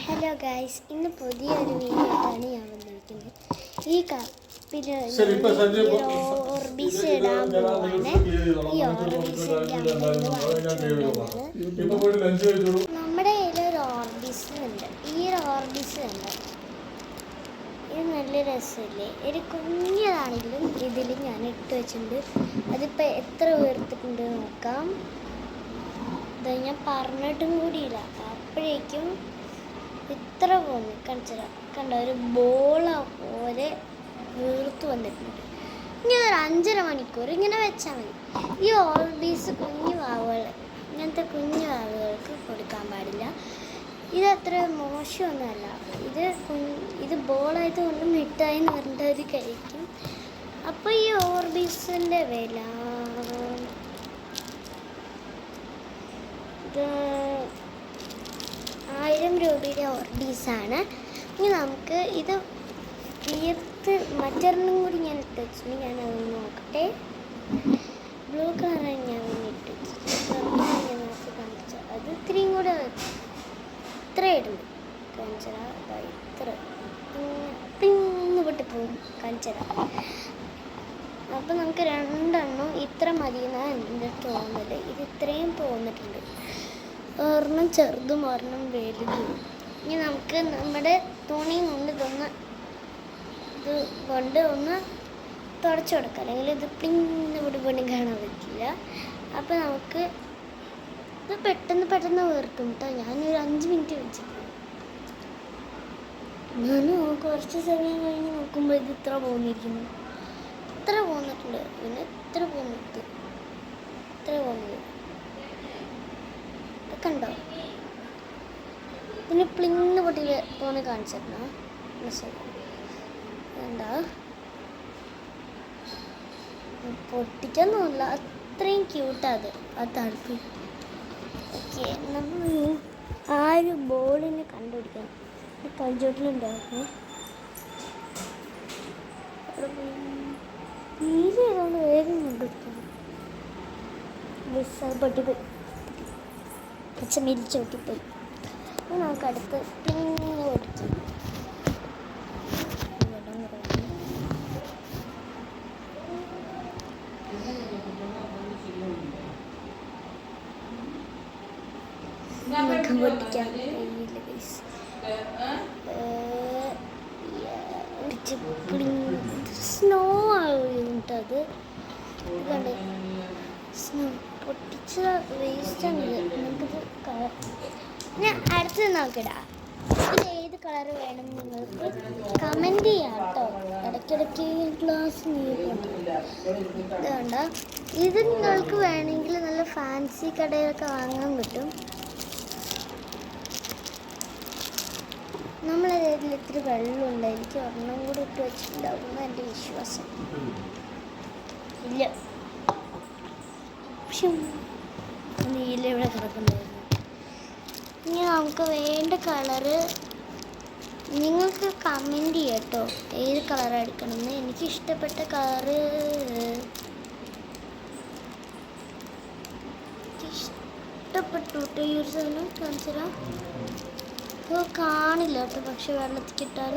Hello guys, ഇന്ന് പുതിയൊരു video ആയിട്ടാണ് ഞാൻ വന്നിരിക്കുന്നത്. ഈ കപ്പിൽ ഓർബിസ് ഇടാൻ പോവാണ്. ഈ ഓർബിസിൻ്റെ നമ്മുടെ കയ്യിലൊരു ഓർബിസ് ഉണ്ട്. ഈ ഒരു ഓർബിസ് ഉണ്ട്, ഇത് നല്ല രസമില്ലേ? ഒരു കുഞ്ഞതാണെങ്കിലും ഇതിൽ ഞാൻ ഇട്ട് വെച്ചിട്ടുണ്ട്. അതിപ്പോൾ എത്ര ഉയർത്തിട്ടുണ്ട് നോക്കാം. ഇത് ഞാൻ പറഞ്ഞിട്ടും കൂടിയില്ല, അപ്പോഴേക്കും ഇത്ര പോന്നു. കാണിച്ചത് കണ്ട, ഒരു ബോള പോലെ വീർത്ത് വന്നിട്ടുണ്ട്. ഇങ്ങനെ ഒരു 5.5 മണിക്കൂർ ഇങ്ങനെ വെച്ചാൽ മതി. ഈ ഓർബീസ് കുഞ്ഞു വാവുകൾ, ഇങ്ങനത്തെ കുഞ്ഞു വാവുകൾക്ക് കൊടുക്കാൻ പാടില്ല. ഇത് അത്ര മോശമൊന്നുമല്ല. ഇത് ബോളായത് കൊണ്ട് മിഠായി എന്ന് പറഞ്ഞിട്ട് അവർ കഴിക്കും. അപ്പോൾ ഈ ഓർബീസിൻ്റെ വില ഇത് 1000 രൂപയുടെ ഓർബീസാണ്. ഇനി നമുക്ക് ഇത് തീർത്ത് മറ്റൊരെണ്ണം കൂടി ഞാൻ ഇട്ട് വെച്ചിട്ട് ഞാനത് നോക്കട്ടെ. ബ്ലൂ കളറാണ് ഞാൻ ഇട്ട് വെച്ചിട്ട് കാണിച്ചാൽ അത് ഇത്രയും കൂടെ ഇത്ര ഇടുന്നു. കാണിച്ചാൽ ഇത്ര പിന്ന് പൊട്ടിപ്പോവും. കാണിച്ചാൽ അപ്പം നമുക്ക് 2 എണ്ണം ഇത്ര മതിയെന്നാണ് എൻ്റെ തോന്നൽ. ഇത് ഇത്രയും പോന്നിട്ടുണ്ട്. ഒരെണ്ണം ചെറുതും ഒരെണ്ണം വലുതും. ഇനി നമുക്ക് നമ്മുടെ തുണി കൊണ്ട് ഒന്ന് തുടച്ചു കൊടുക്കാം, അല്ലെങ്കിൽ ഇത് പിന്ന് പൊടി കാണാൻ പറ്റില്ല. അപ്പോൾ നമുക്ക് ഇത് പെട്ടെന്ന് വീർക്കും കേട്ടോ. ഞാനൊരു 5 മിനിറ്റ് വെച്ചിട്ടുണ്ട്. ഞാൻ കുറച്ച് സമയം കഴിഞ്ഞ് നോക്കുമ്പോൾ ഇത് ഇത്ര പോന്നിരിക്കുന്നു. ഇത്ര പോന്നിട്ടുണ്ട്, പിന്നെ ഇത്ര പോന്നിട്ട് ഇത്ര പോകുന്നത് കണ്ടോ. പിന്നെ പ്ലിന്ന് പൊട്ടി തോന്നി കാണിച്ചിരുന്നോ? എന്താ പൊട്ടിക്കാൻ തോന്നില്ല, അത്രയും ക്യൂട്ടാത് ആ തണുപ്പ്. ഓക്കെ, നമ്മൾ ആ ഒരു ബോളിനെ കണ്ടുപിടിക്കണം. കഞ്ചോട്ടിലുണ്ടായിരുന്നു ഈസി ആയതുകൊണ്ട് വേഗം കണ്ടുപിടിക്കണം. പൊട്ടിപ്പോയി, പച്ച മിരിച്ചോട്ടിപ്പോയി. നമുക്ക് അടുത്ത് പിന്നെ ഓടിക്കാം. പൊട്ടിക്കാം. സ്നോ ആയിട്ടത് കണ്ടേ, സ്നോ പൊട്ടിച്ച വേസ്റ്റാണ്. നമുക്കിത് കളർ ഞാൻ അടുത്തത് നോക്കിടാം. ഇതിൽ ഏത് കളർ വേണം നിങ്ങൾക്ക് കമൻറ്റ് ചെയ്യാം കേട്ടോ. ഇടയ്ക്കിടയ്ക്ക് ഗ്ലാസ് ഇതുകൊണ്ട് ഇത് നിങ്ങൾക്ക് വേണമെങ്കിൽ നല്ല ഫാൻസി കടയിലൊക്കെ വാങ്ങാൻ കിട്ടും. നമ്മളതിൽ ഇത്തിരി വെള്ളമുണ്ട്, എനിക്ക് ഒരെണ്ണം കൂടി ഇട്ട് വെച്ചിട്ടുണ്ടാവുമെന്ന് എൻ്റെ വിശ്വാസം. ഇല്ല, പക്ഷെ നീലവിടെ കിടക്കുന്നുണ്ടായിരുന്നു. ഇനി നമുക്ക് വേണ്ട കളറ് നിങ്ങൾക്ക് കമൻറ്റ് ചെയ്യാം കേട്ടോ, ഏത് കളർ എടുക്കണമെന്ന്. എനിക്ക് ഇഷ്ടപ്പെട്ട കളറ് ഇഷ്ടപ്പെട്ടു കേട്ടോ. ഈ ഒരു സാധനം കാണിച്ചാൽ കാണില്ല കേട്ടോ, പക്ഷെ വെള്ളത്തിക്കിട്ടാൽ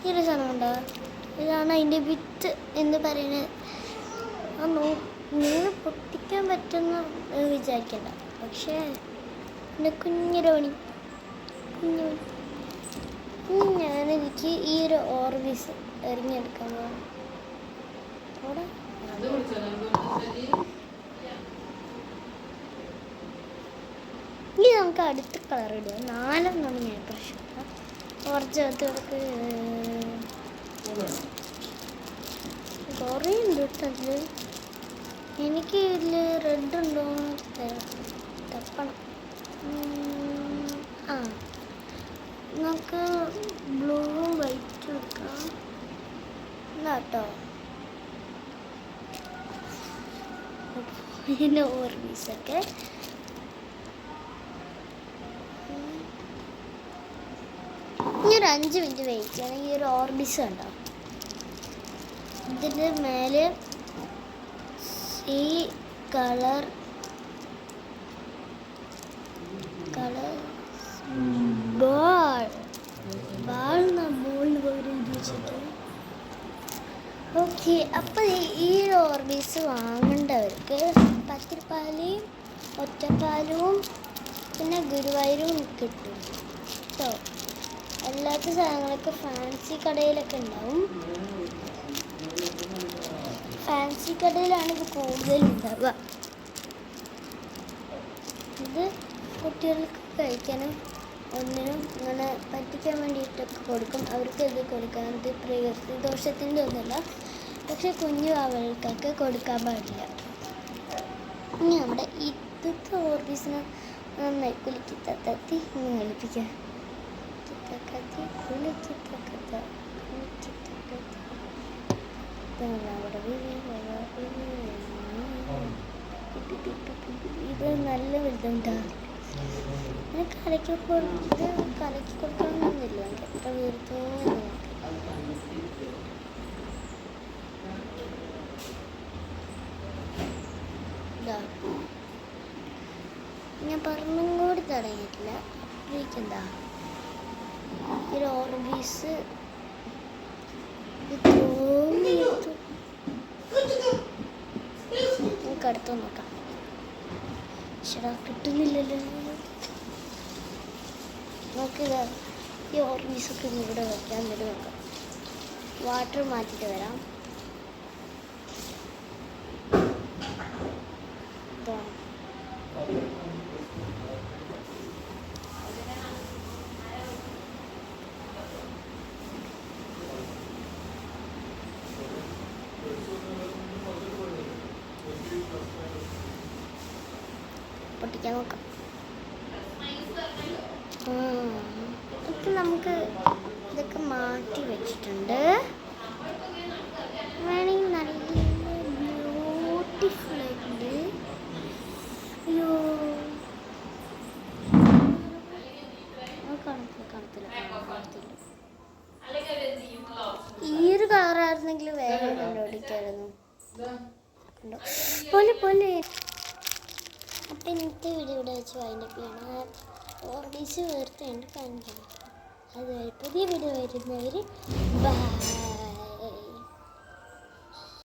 ഈ ഒരു സാധനം ഉണ്ടോ? ഇതാണ് അതിൻ്റെ വിത്ത് എന്ന് പറയുന്നത്. നിങ്ങൾ പൊട്ടിക്കാൻ പറ്റുമെന്ന് വിചാരിക്കണ്ട, പക്ഷേ എൻ്റെ കുഞ്ഞൊരു ഞാനെനിക്ക് ഈ ഒരു ഓർബിസ് എറിഞ്ഞെടുക്കാൻ പോകണം. അവിടെ ഇനി നമുക്ക് അടുത്ത കളർ ഇടുക. 4 ഞാൻ പ്രശ്നം കുറച്ചകത്ത് കുറേ ഉണ്ട് കേട്ടത്. എനിക്ക് ഇതിൽ റെഡ് ഉണ്ടോ തപ്പണം. ആ, നമുക്ക് ബ്ലൂവും വൈറ്റും വെക്കാം കേട്ടോ. പിന്നെ ഓർബീസൊക്കെ ഇനി ഒരു 5 മിനിറ്റ് വെയിറ്റ് ചെയ്യണം. ഈ ഒരു ഓർബിസ് കണ്ടോ, ഇതിൻ്റെ മേലെ ഈ കളർ അപ്പോൾ ഈ ഓർബീസ് വാങ്ങേണ്ടവർക്ക് പത്തിരിപ്പാലയും ഒറ്റപ്പാലും പിന്നെ ഗുരുവായൂരും കിട്ടും കേട്ടോ. അല്ലാത്ത സാധനങ്ങളൊക്കെ ഫാൻസി കടയിലൊക്കെ ഉണ്ടാവും. ഫാൻസി കടയിലാണ് ഇത് കൂടുതലുണ്ടാവുക. ഇത് കുട്ടികൾക്ക് കഴിക്കാനും ഒന്നിനും ഇങ്ങനെ പറ്റിക്കാൻ വേണ്ടിയിട്ടൊക്കെ കൊടുക്കും. അവർക്ക് ഇത് കൊടുക്കാൻ ഇത് പ്രകൃതി ദോഷത്തിൻ്റെ ഒന്നുമില്ല, പക്ഷെ കുഞ്ഞു അവൾക്കൊക്കെ കൊടുക്കാൻ പാടില്ല. ഇനി നമ്മുടെ ഇതൊക്കെ ഓർബീസിന് നന്നായി കുലുക്കിത്തത്തി ഇങ്ങനെ കളിപ്പിക്കുക. ചിത്തക്കത്തി കുലുക്കിത്തക്കത്ത കുലുക്കിത്തക്കത്ത ഇത് നല്ല വലുതുണ്ടാകും. ഇത് കലക്കി കൊടുക്കണമെന്നില്ല, എനിക്ക് എത്ര വീർത്തോ. ഞാൻ പറഞ്ഞും കൂടി തുടങ്ങിയിട്ടില്ല. അപ്പോഴേക്കെന്താ ഒരു ഓർബീസ് നമുക്ക് അടുത്ത് നോക്കാം. ശരാ കിട്ടുന്നില്ലല്ലോ. നോക്കുക, ഈ ഓർബീസൊക്കെ ഇവിടെ വയ്ക്കാൻ വേണ്ടി നോക്കാം. വാട്ടർ മാറ്റിയിട്ട് വരാം. പൊട്ടിക്കാൻ നോക്കാം. ഇതൊക്കെ നമുക്ക് ഇതൊക്കെ മാറ്റി വെച്ചിട്ടുണ്ട്. വേണമെങ്കിൽ നല്ല ബ്യൂട്ടിഫുൾ ആയിട്ടുണ്ട്. അയ്യോ കാണത്തില്ല. ഈ ഒരു കളറായിരുന്നെങ്കിൽ വേഗം കണ്ടുപിടിക്കായിരുന്നു. പോലെ അപ്പം ഇന്നത്തെ വീഡിയോ ഇവിടെ വെച്ച് വൈൻഡപ്പ് ചെയ്യണം. ഓർബീസ് വേർത്തുണ്ട് കാണിക്കണം. അതുവരെ പുതിയ വീഡിയോ വരുന്നവർ ബൈ.